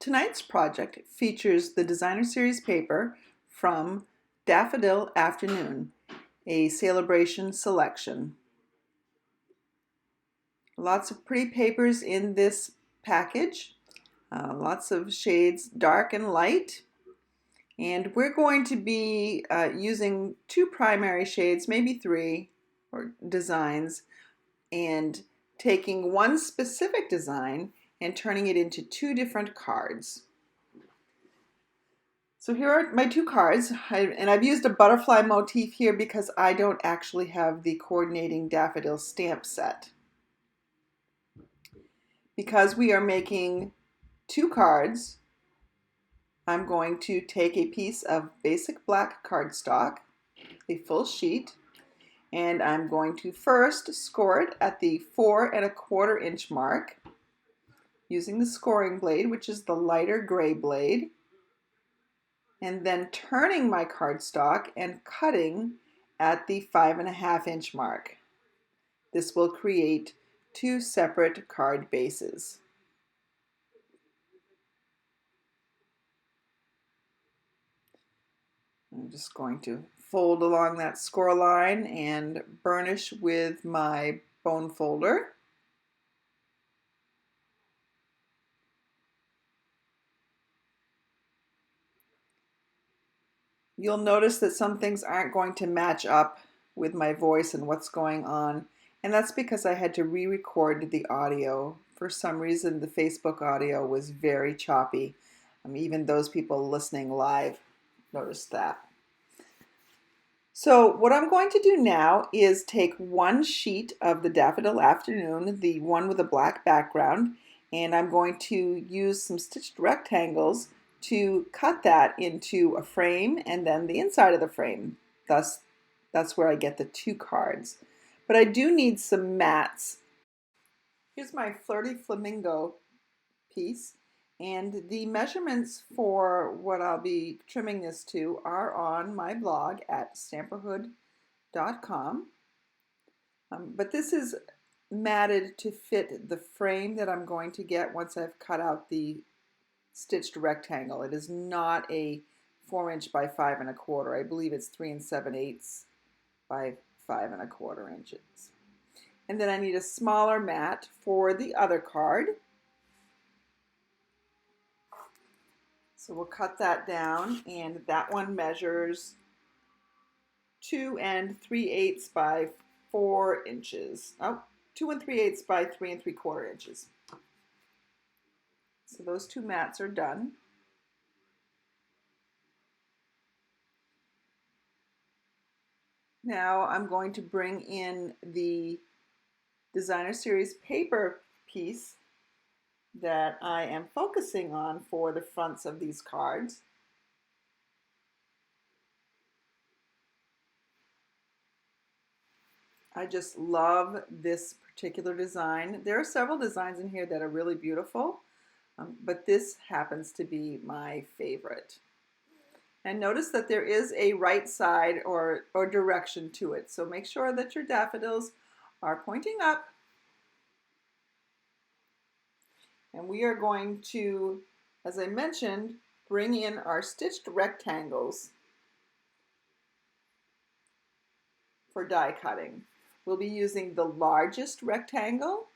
Tonight's project features the designer series paper from Daffodil Afternoon, a celebration selection. Lots of pretty papers in this package, lots of shades dark and light. And we're going to be using two primary shades, maybe three, or designs, and taking one specific design and turning it into two different cards. So here are my two cards, and I've used a butterfly motif here because I don't actually have the coordinating daffodil stamp set. Because we are making two cards, I'm going to take a piece of basic black cardstock, a full sheet, and I'm going to first score it at the 4¼ inch mark using the scoring blade, which is the lighter gray blade, and then turning my cardstock and cutting at the 5½ inch mark. This will create two separate card bases. I'm just going to fold along that score line and burnish with my bone folder. You'll notice that some things aren't going to match up with my voice and what's going on, and that's because I had to re-record the audio. For some reason, the Facebook audio was very choppy. Even those people listening live noticed that. So what I'm going to do now is take one sheet of the Daffodil Afternoon, the one with a black background, and I'm going to use some stitched rectangles to cut that into a frame and then the inside of the frame. Thus, that's where I get the two cards. But I do need some mats. Here's my Flirty Flamingo piece, and the measurements for what I'll be trimming this to are on my blog at stamperhood.com. But this is matted to fit the frame that I'm going to get once I've cut out the stitched rectangle. It is not a 4 inch by 5¼ I believe it's 3 7/8 by 5¼ inches. And then I need a smaller mat for the other card. So we'll cut that down, and that one measures 2 3/8 by 4 inches. Oh, 2 3/8 by 3 3/4 inches. So those two mats are done. Now I'm going to bring in the designer series paper piece that I am focusing on for the fronts of these cards. I just love this particular design. There are several designs in here that are really beautiful, but this happens to be my favorite. And notice that there is a right side or direction to it, so make sure that your daffodils are pointing up. And we are going to, as I mentioned, bring in our stitched rectangles for die cutting. We'll be using the largest rectangle,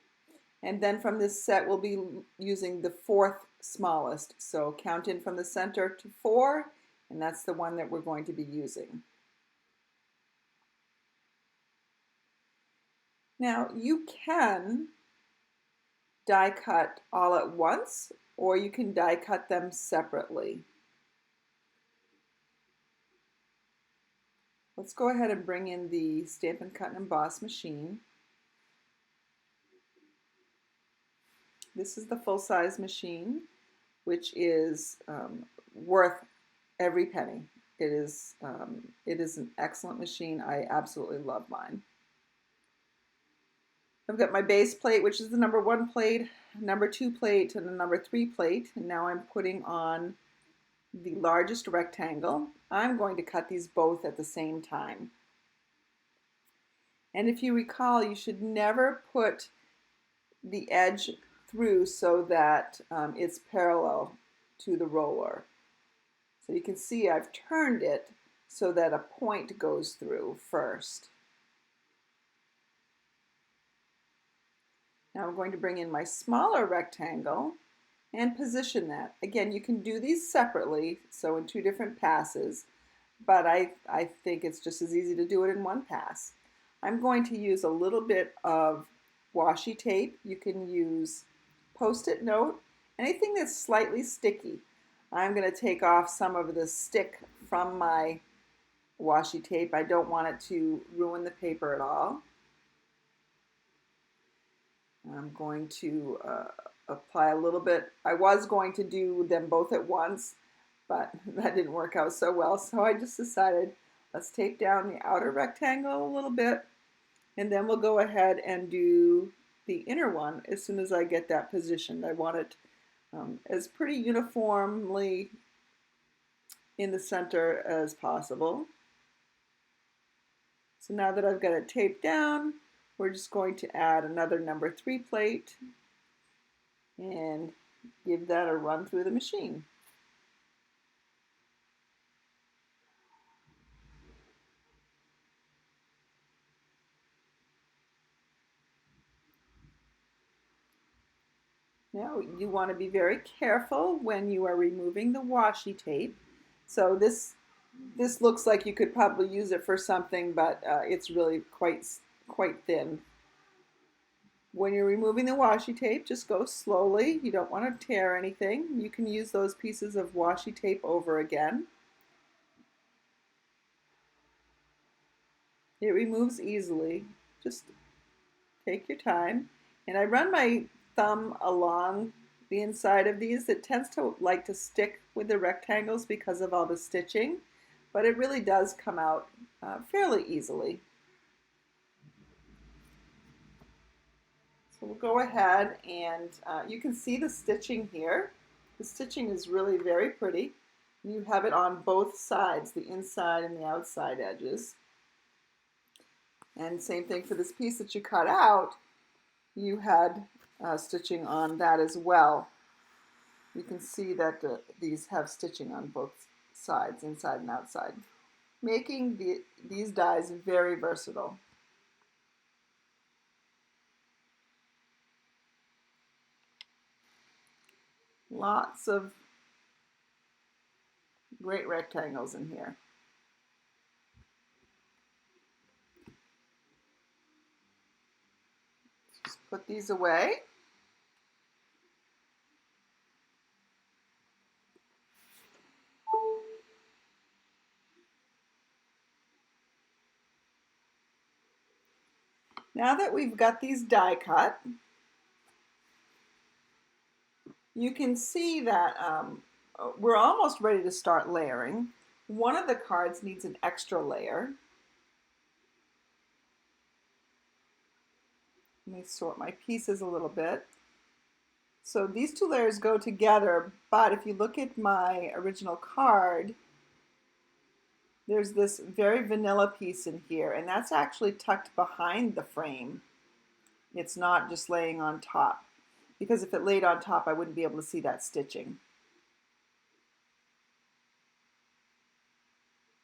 and then from this set we'll be using the 4th smallest. So count in from the center to 4, and that's the one that we're going to be using. Now you can die cut all at once, or you can die cut them separately. Let's go ahead and bring in the Stampin' Cut and Emboss machine. This is the full-size machine, which is worth every penny. It is an excellent machine. I absolutely love mine. I've got my base plate, which is the number 1 plate, number 2 plate, and the number 3 plate. And now I'm putting on the largest rectangle. I'm going to cut these both at the same time. And if you recall, you should never put the edge through so that it's parallel. to the roller. So you can see I've turned it so that a point goes through first. Now I'm going to bring in my smaller rectangle and position that. Again, you can do these separately, so in two different passes, but I think it's just as easy to do it in one pass. I'm going to use a little bit of washi tape. You can use Post-it note, anything that's slightly sticky. I'm going to take off some of the stick from my washi tape. I don't want it to ruin the paper at all. I'm going to apply a little bit. I was going to do them both at once, but that didn't work out so well. So I just decided, let's tape down the outer rectangle a little bit, and then we'll go ahead and do the inner one as soon as I get that positioned. I want it as pretty uniformly in the center as possible. So now that I've got it taped down, we're just going to add another number 3 plate and give that a run through the machine. Now you want to be very careful when you are removing the washi tape. So this looks like you could probably use it for something, but it's really quite thin. When you're removing the washi tape, just go slowly. You don't want to tear anything. You can use those pieces of washi tape over again. It removes easily. Just take your time. And I run my thumb along the inside of these. It tends to like to stick with the rectangles because of all the stitching, but it really does come out fairly easily. So we'll go ahead and you can see the stitching here. The stitching is really very pretty. You have it on both sides, the inside and the outside edges. And same thing for this piece that you cut out. You had stitching on that as well. You can see that these have stitching on both sides, inside and outside, making these dies very versatile. Lots of great rectangles in here. Just put these away. Now that we've got these die cut, you can see that we're almost ready to start layering. One of the cards needs an extra layer. Let me sort my pieces a little bit. So these two layers go together, but if you look at my original card, there's this very vanilla piece in here, and that's actually tucked behind the frame. It's not just laying on top, because if it laid on top, I wouldn't be able to see that stitching.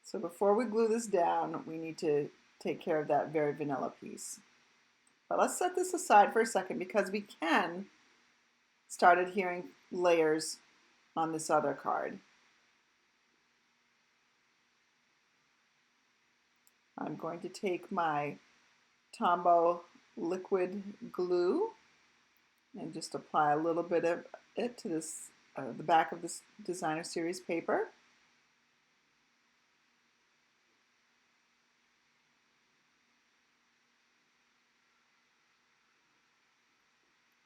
So before we glue this down, we need to take care of that very vanilla piece. But let's set this aside for a second because we can start adhering layers on this other card. I'm going to take my Tombow liquid glue and just apply a little bit of it to this the back of this designer series paper.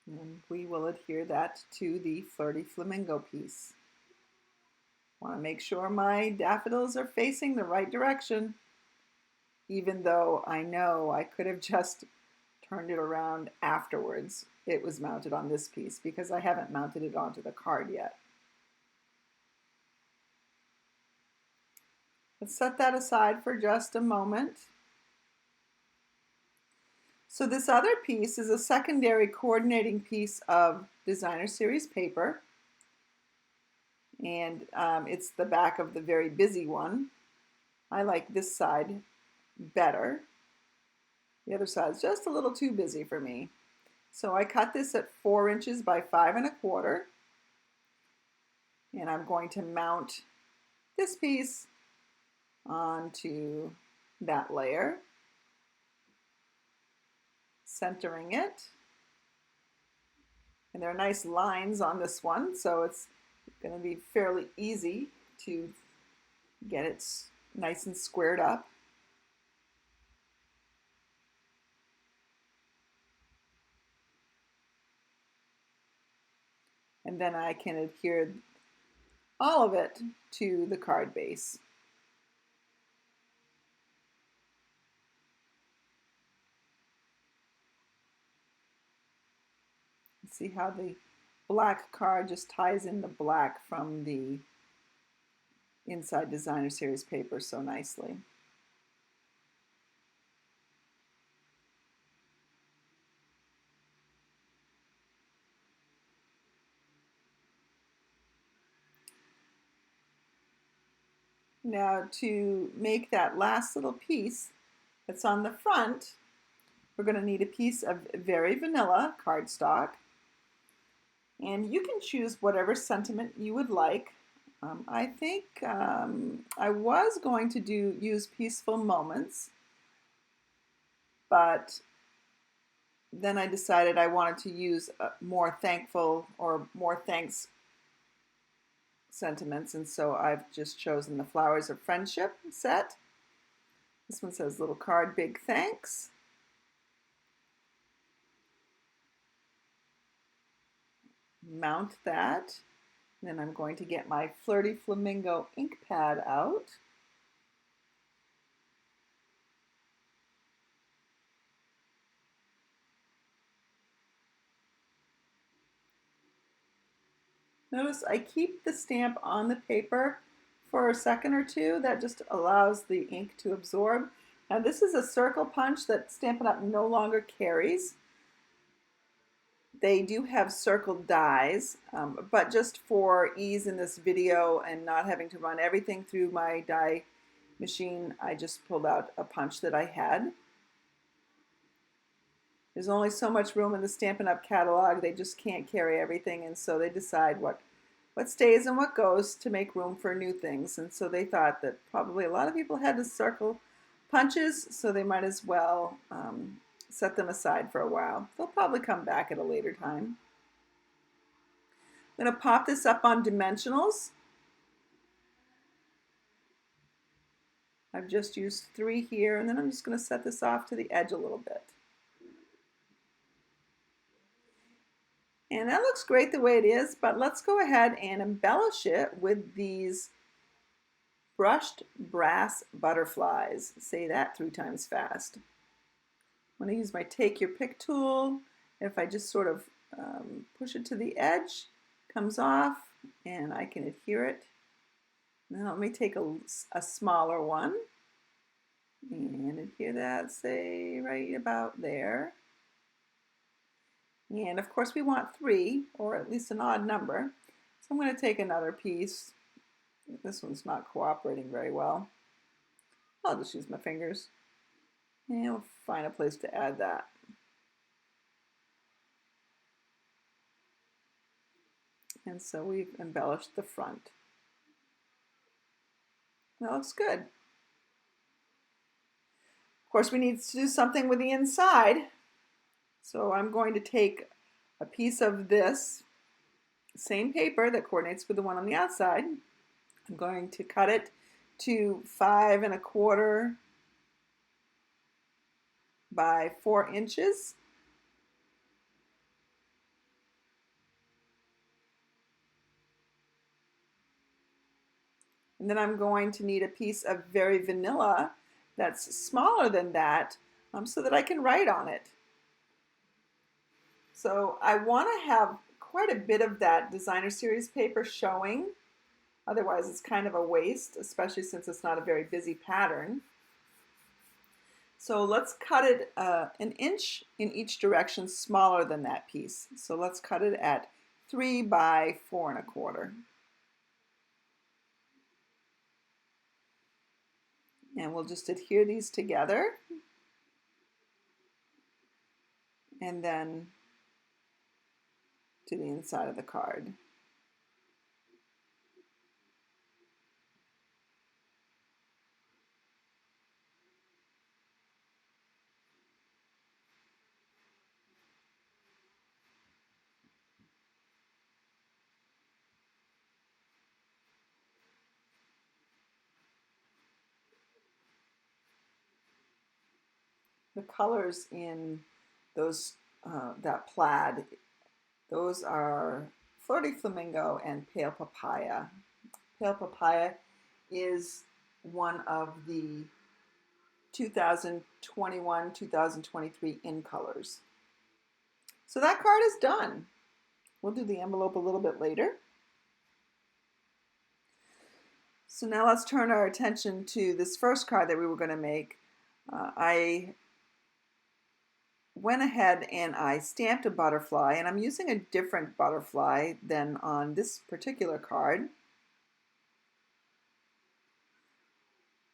And we will adhere that to the Flirty Flamingo piece. Want to make sure my daffodils are facing the right direction, even though I know I could have just turned it around afterwards. It was mounted on this piece because I haven't mounted it onto the card yet. Let's set that aside for just a moment. So this other piece is a secondary coordinating piece of designer series paper. and it's the back of the very busy one. I like this side better. The other side is just a little too busy for me. So I cut this at 4 inches by 5 1/4, and I'm going to mount this piece onto that layer, centering it. And there are nice lines on this one, so it's going to be fairly easy to get it nice and squared up. And then I can adhere all of it to the card base. See how the black card just ties in the black from the inside Designer Series paper so nicely. Now to make that last little piece that's on the front, we're going to need a piece of very vanilla cardstock. And you can choose whatever sentiment you would like. I think I was going to use Peaceful Moments, but then I decided I wanted to use more thankful or more thanks sentiments, and so I've just chosen the Flowers of Friendship set. This one says little card, big thanks. Mount that. Then I'm going to get my Flirty Flamingo ink pad out. Notice I keep the stamp on the paper for a second or two. That just allows the ink to absorb. Now this is a circle punch that Stampin' Up! No longer carries. They do have circle dies, but just for ease in this video and not having to run everything through my die machine, I just pulled out a punch that I had. There's only so much room in the Stampin' Up! Catalog. They just can't carry everything, and so they decide what stays and what goes to make room for new things. And so they thought that probably a lot of people had the circle punches, so they might as well set them aside for a while. They'll probably come back at a later time. I'm going to pop this up on dimensionals. I've just used 3 here, and then I'm just going to set this off to the edge a little bit. And that looks great the way it is, but let's go ahead and embellish it with these brushed brass butterflies. Say that 3 times fast. I'm going to use my Take Your Pick tool. If I just sort of push it to the edge, it comes off, and I can adhere it. Now let me take a smaller one and adhere that, say, right about there. And of course we want 3, or at least an odd number. So I'm going to take another piece. This one's not cooperating very well. I'll just use my fingers. And we'll find a place to add that. And so we've embellished the front. That looks good. Of course we need to do something with the inside. So I'm going to take a piece of this same paper that coordinates with the one on the outside. I'm going to cut it to 5 1/4 by 4 inches. And then I'm going to need a piece of very vanilla that's smaller than that so that I can write on it. So I want to have quite a bit of that Designer Series paper showing. Otherwise it's kind of a waste, especially since it's not a very busy pattern. So let's cut it 1 inch in each direction smaller than that piece. So let's cut it at 3 by 4 1/4. And we'll just adhere these together and then to the inside of the card. The colors in those that plaid, those are Flirty Flamingo and Pale Papaya. Pale Papaya is one of the 2021-2023 in colors. So that card is done. We'll do the envelope a little bit later. So now let's turn our attention to this first card that we were going to make. I went ahead and I stamped a butterfly, and I'm using a different butterfly than on this particular card.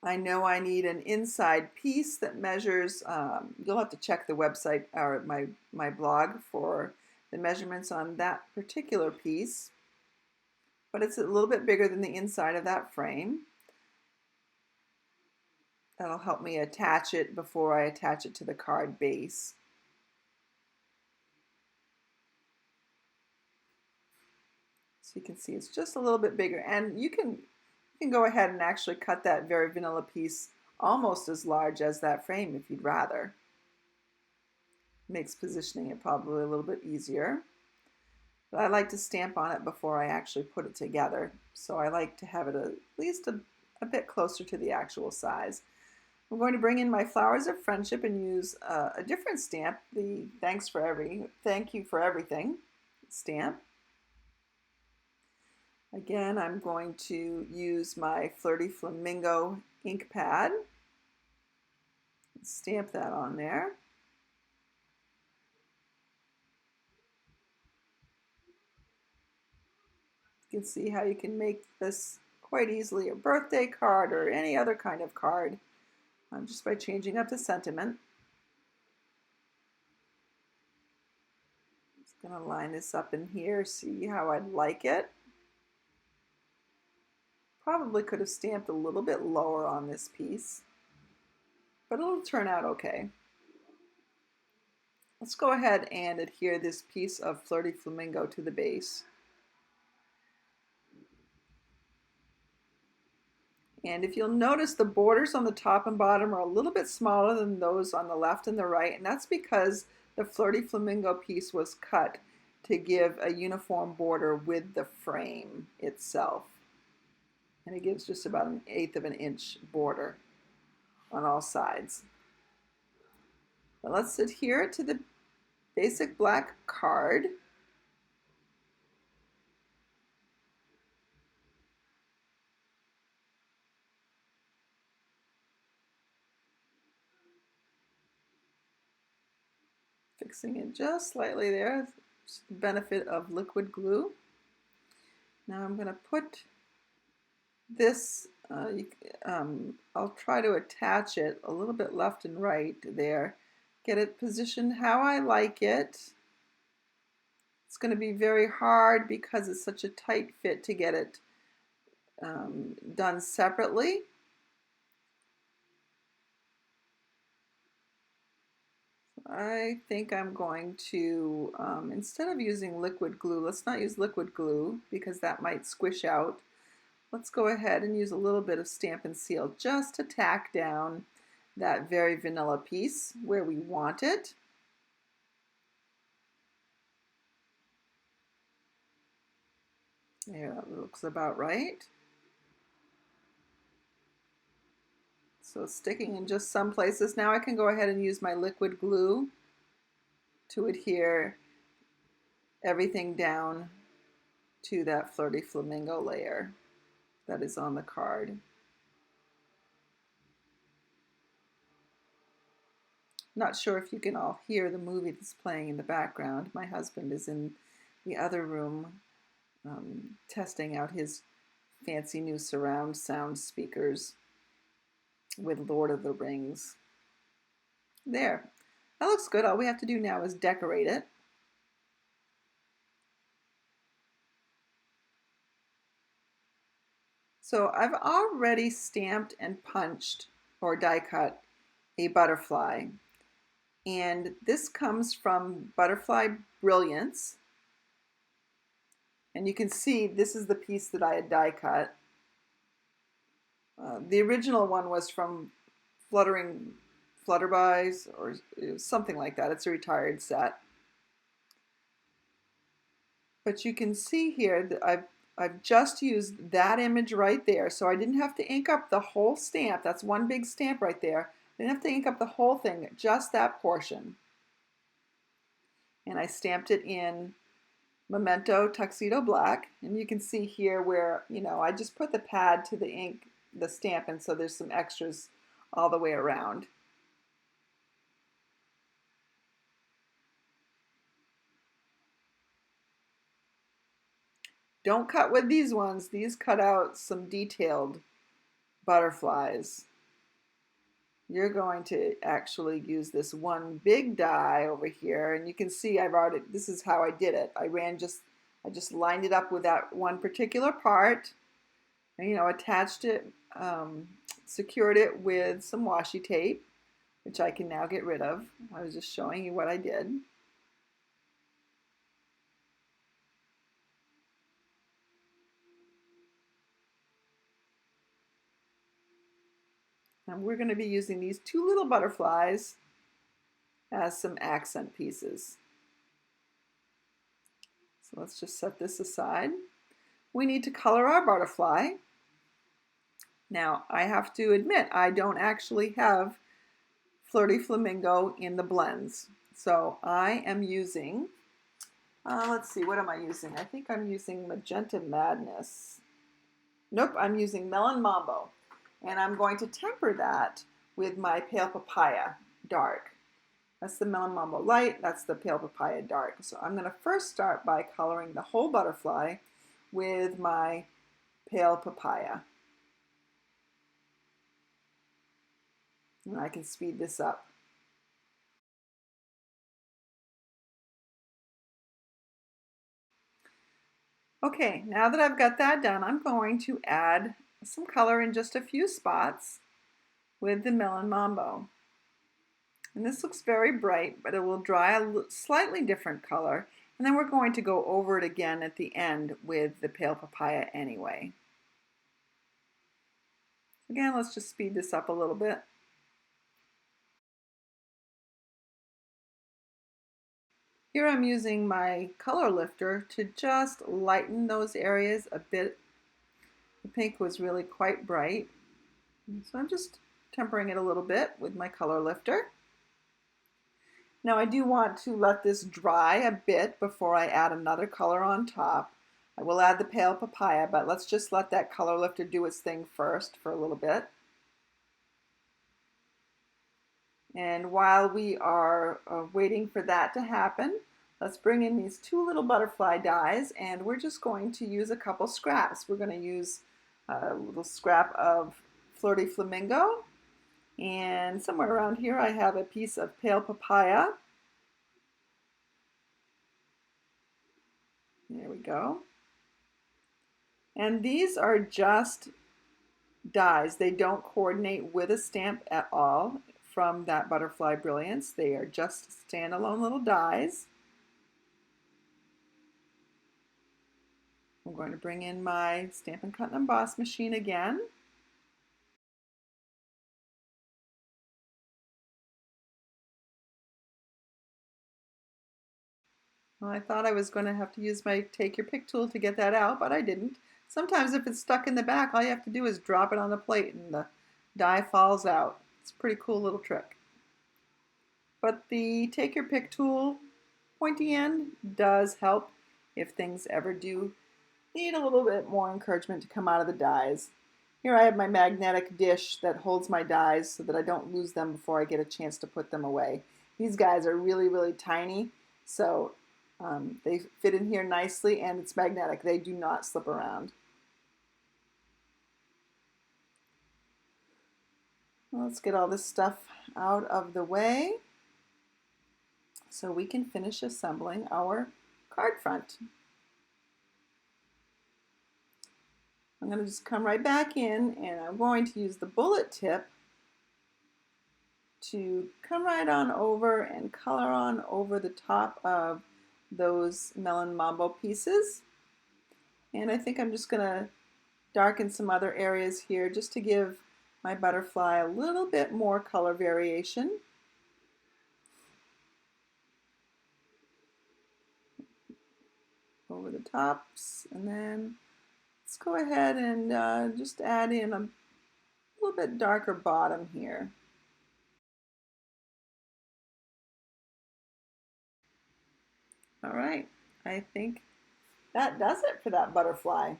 I know I need an inside piece that measures, you'll have to check the website or my blog for the measurements on that particular piece, but it's a little bit bigger than the inside of that frame. That'll help me attach it before I attach it to the card base. So you can see it's just a little bit bigger, and you can go ahead and actually cut that very vanilla piece almost as large as that frame if you'd rather. Makes positioning it probably a little bit easier. But I like to stamp on it before I actually put it together, so I like to have it at least a bit closer to the actual size. I'm going to bring in my Flowers of Friendship and use a different stamp, the Thank You for Everything stamp. Again, I'm going to use my Flirty Flamingo ink pad. Stamp that on there. You can see how you can make this quite easily a birthday card or any other kind of card just by changing up the sentiment. Just going to line this up in here, see how I'd like it. Probably could have stamped a little bit lower on this piece, but it'll turn out okay. Let's go ahead and adhere this piece of Flirty Flamingo to the base. And if you'll notice, the borders on the top and bottom are a little bit smaller than those on the left and the right, and that's because the Flirty Flamingo piece was cut to give a uniform border with the frame itself. And it gives just about 1/8 of an inch border on all sides. But let's adhere it to the basic black card. Fixing it just slightly there. It's the benefit of liquid glue. Now I'm going to put this, I'll try to attach it a little bit left and right there. Get it positioned how I like it. It's going to be very hard because it's such a tight fit to get it done separately. I think I'm going to, instead of using liquid glue, let's not use liquid glue because that might squish out. Let's go ahead and use a little bit of Stampin' Seal just to tack down that very vanilla piece where we want it. There, that looks about right. So sticking in just some places. Now I can go ahead and use my liquid glue to adhere everything down to that Flirty Flamingo layer that is on the card. Not sure if you can all hear the movie that's playing in the background. My husband is in the other room testing out his fancy new surround sound speakers. with Lord of the Rings. There. That looks good. All we have to do now is decorate it. So I've already stamped and punched or die cut a butterfly. And this comes from Butterfly Brilliance. And you can see this is the piece that I had die cut. The original one was from Fluttering Flutterby's or something like that. It's a retired set. But you can see here that I've just used that image right there. So I didn't have to ink up the whole stamp. That's one big stamp right there. I didn't have to ink up the whole thing, just that portion. And I stamped it in Memento Tuxedo Black. And you can see here where, I just put the pad to the ink, the stamp, and so there's some extras all the way around. Don't cut with these ones. These cut out some detailed butterflies. You're going to actually use this one big die over here, and you can see this is how I did it. I just lined it up with that one particular part, and, attached it, secured it with some washi tape, which I can now get rid of. I was just showing you what I did. And we're going to be using these two little butterflies as some accent pieces. So let's just set this aside. We need to color our butterfly. Now, I have to admit, I don't actually have Flirty Flamingo in the blends. So I am using, let's see, what am I using? I think I'm using Magenta Madness. Nope, I'm using Melon Mambo. And I'm going to temper that with my Pale Papaya Dark. That's the Melon Mambo Light, that's the Pale Papaya Dark. So I'm going to first start by coloring the whole butterfly with my Pale Papaya. And I can speed this up. Okay, now that I've got that done, I'm going to add some color in just a few spots with the Melon Mambo. And this looks very bright, but it will dry a slightly different color. And then we're going to go over it again at the end with the Pale Papaya anyway. Again, let's just speed this up a little bit. Here I'm using my color lifter to just lighten those areas a bit. The pink was really quite bright. So I'm just tempering it a little bit with my color lifter. Now I do want to let this dry a bit before I add another color on top. I will add the Pale Papaya, but let's just let that color lifter do its thing first for a little bit. And while we are waiting for that to happen, let's bring in these two little butterfly dies, and we're just going to use a couple scraps. We're going to use a little scrap of Flirty Flamingo, and somewhere around here I have a piece of Pale Papaya. There we go. And these are just dies. They don't coordinate with a stamp at all from that Butterfly Brilliance. They are just standalone little dies. I'm going to bring in my Stampin' Cut and Emboss machine again. Well, I thought I was going to have to use my Take Your Pick tool to get that out, but I didn't. Sometimes if it's stuck in the back, all you have to do is drop it on the plate and the die falls out. It's a pretty cool little trick. But the Take Your Pick tool pointy end does help if things ever do need a little bit more encouragement to come out of the dies. Here I have my magnetic dish that holds my dies so that I don't lose them before I get a chance to put them away. These guys are really, really tiny, so they fit in here nicely, and it's magnetic. They do not slip around. Let's get all this stuff out of the way so we can finish assembling our card front. I'm going to just come right back in, and I'm going to use the bullet tip to come right on over and color on over the top of those melon mambo pieces. And I think I'm just going to darken some other areas here just to give my butterfly a little bit more color variation. Over the tops, and then let's go ahead and just add in a little bit darker bottom here. All right, I think that does it for that butterfly.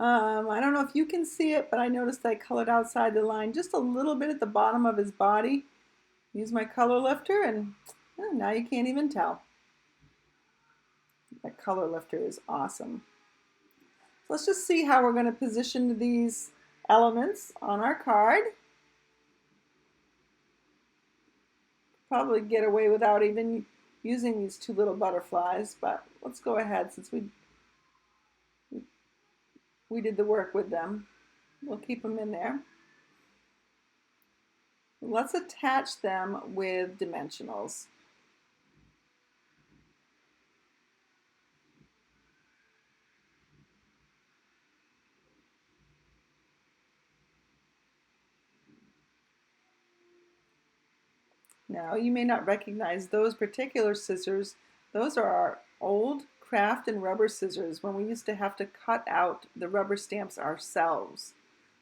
I don't know if you can see it, but I noticed I colored outside the line just a little bit at the bottom of his body. Use my color lifter, and now you can't even tell. That color lifter is awesome. So let's just see how we're going to position these elements on our card. Probably get away without even using these two little butterflies, but let's go ahead since we did the work with them. We'll keep them in there. Let's attach them with dimensionals. Now, you may not recognize those particular scissors. Those are our old craft and rubber scissors when we used to have to cut out the rubber stamps ourselves.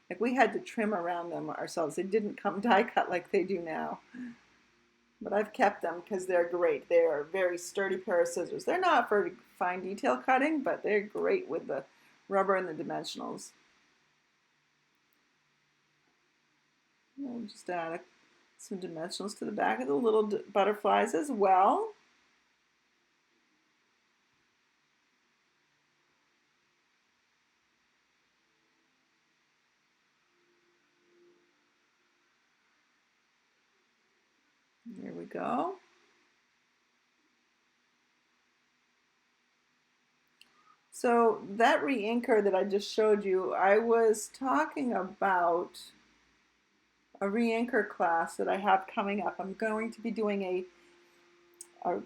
Like we had to trim around them ourselves. They didn't come die cut like they do now. But I've kept them because they're great. They are a very sturdy pair of scissors. They're not for fine detail cutting, but they're great with the rubber and the dimensionals. We'll just add some dimensionals to the back of the little butterflies as well. There we go. So that re-inker that I just showed you, I was talking about a re-inker class that I have coming up. I'm going to be doing a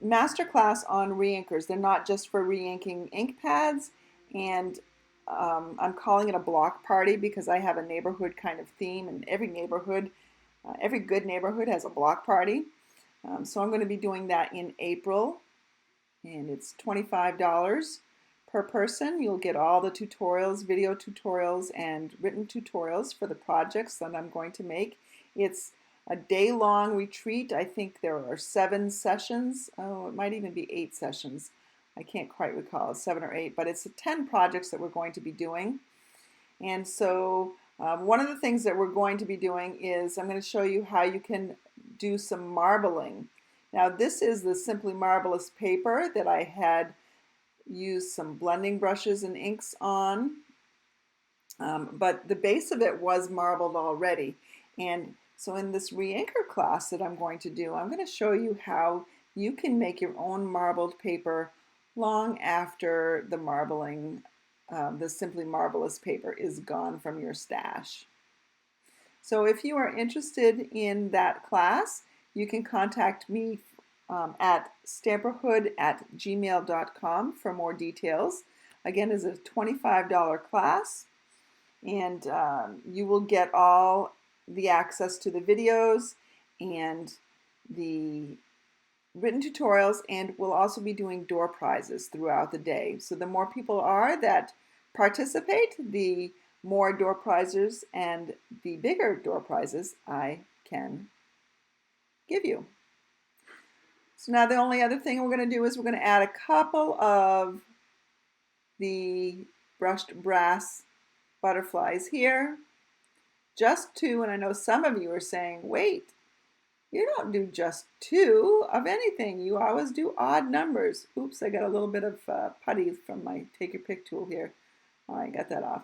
master class on re-inkers. They're not just for re-inking ink pads, and I'm calling it a block party because I have a neighborhood kind of theme, and every neighborhood, every good neighborhood has a block party. So I'm going to be doing that in April, and it's $25 per person. You'll get all the tutorials, video tutorials, and written tutorials for the projects that I'm going to make. It's a day-long retreat. I think there are 7 sessions. Oh, it might even be 8 sessions. I can't quite recall, 7 or 8, but it's 10 projects that we're going to be doing. And so one of the things that we're going to be doing is I'm going to show you how you can do some marbling. Now this is the Simply Marvelous paper that I had used some blending brushes and inks on, but the base of it was marbled already. And so in this re-inker class that I'm going to do, I'm going to show you how you can make your own marbled paper long after the marbling, the Simply Marvelous paper is gone from your stash. So if you are interested in that class, you can contact me at stamperhood@gmail.com for more details. Again, it's a $25 class, and you will get all the access to the videos and the written tutorials, and we'll also be doing door prizes throughout the day. So the more people are that participate, the more door prizes and the bigger door prizes I can give you. So now the only other thing we're going to do is we're going to add a couple of the brushed brass butterflies here. Just 2, and I know some of you are saying, wait, you don't do just 2 of anything. You always do odd numbers. Oops, I got a little bit of putty from my Take Your Pick tool here. Oh, I got that off.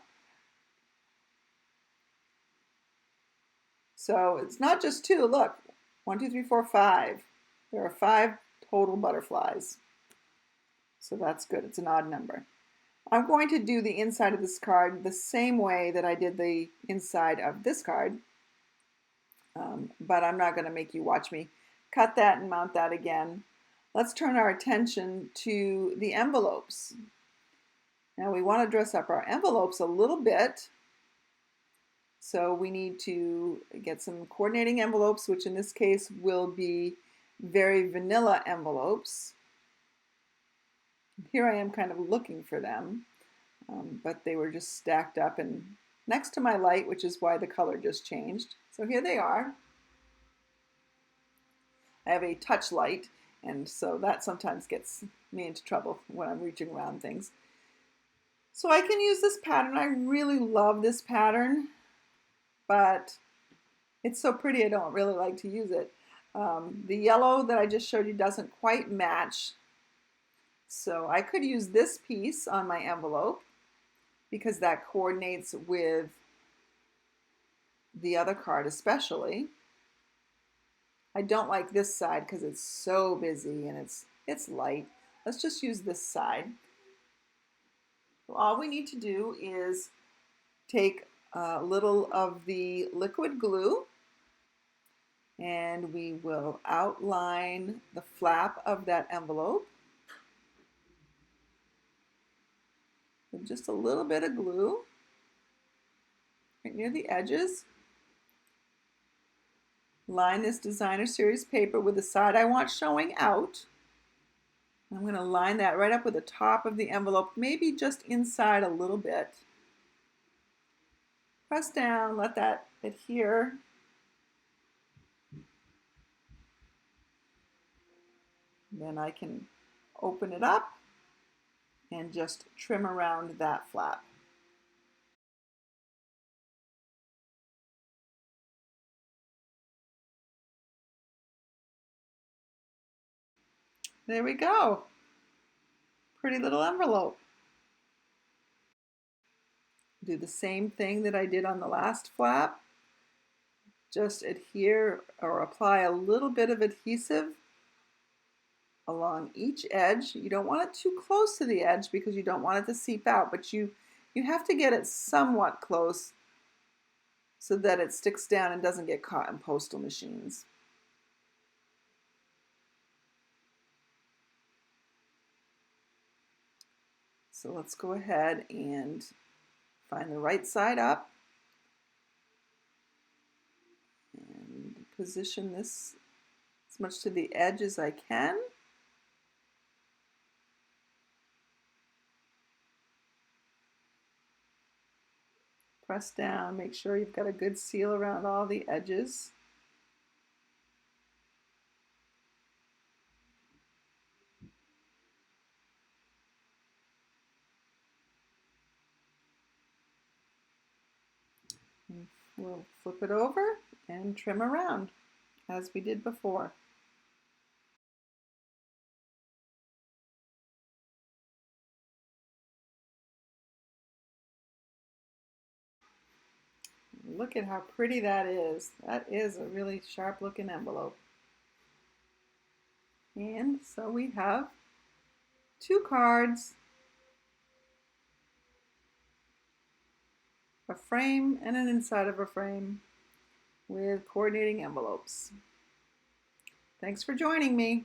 So it's not just two. Look, 1, 2, 3, 4, 5. There are 5 total butterflies. So that's good. It's an odd number. I'm going to do the inside of this card the same way that I did the inside of this card, but I'm not going to make you watch me cut that and mount that again. Let's turn our attention to the envelopes. Now we want to dress up our envelopes a little bit, so we need to get some coordinating envelopes, which in this case will be very vanilla envelopes. Here I am kind of looking for them, but they were just stacked up and next to my light, which is why the color just changed. So here they are. I have a touch light, and so that sometimes gets me into trouble when I'm reaching around things. So I can use this pattern. I really love this pattern, but it's so pretty I don't really like to use it. The yellow that I just showed you doesn't quite match, so I could use this piece on my envelope because that coordinates with the other card especially. I don't like this side because it's so busy and it's light. Let's just use this side. So all we need to do is take a little of the liquid glue and we will outline the flap of that envelope with just a little bit of glue right near the edges. Line this designer series paper with the side I want showing out. I'm going to line that right up with the top of the envelope, maybe just inside a little bit. Press down, let that adhere. Then I can open it up and just trim around that flap. There we go. Pretty little envelope. Do the same thing that I did on the last flap. Just adhere or apply a little bit of adhesive along each edge. You don't want it too close to the edge because you don't want it to seep out, but you have to get it somewhat close so that it sticks down and doesn't get caught in postal machines. So let's go ahead and find the right side up and position this as much to the edge as I can. Press down, make sure you've got a good seal around all the edges. We'll flip it over and trim around as we did before. Look at how pretty that is. That is a really sharp looking envelope. And so we have 2 cards, a frame and an inside of a frame with coordinating envelopes. Thanks for joining me.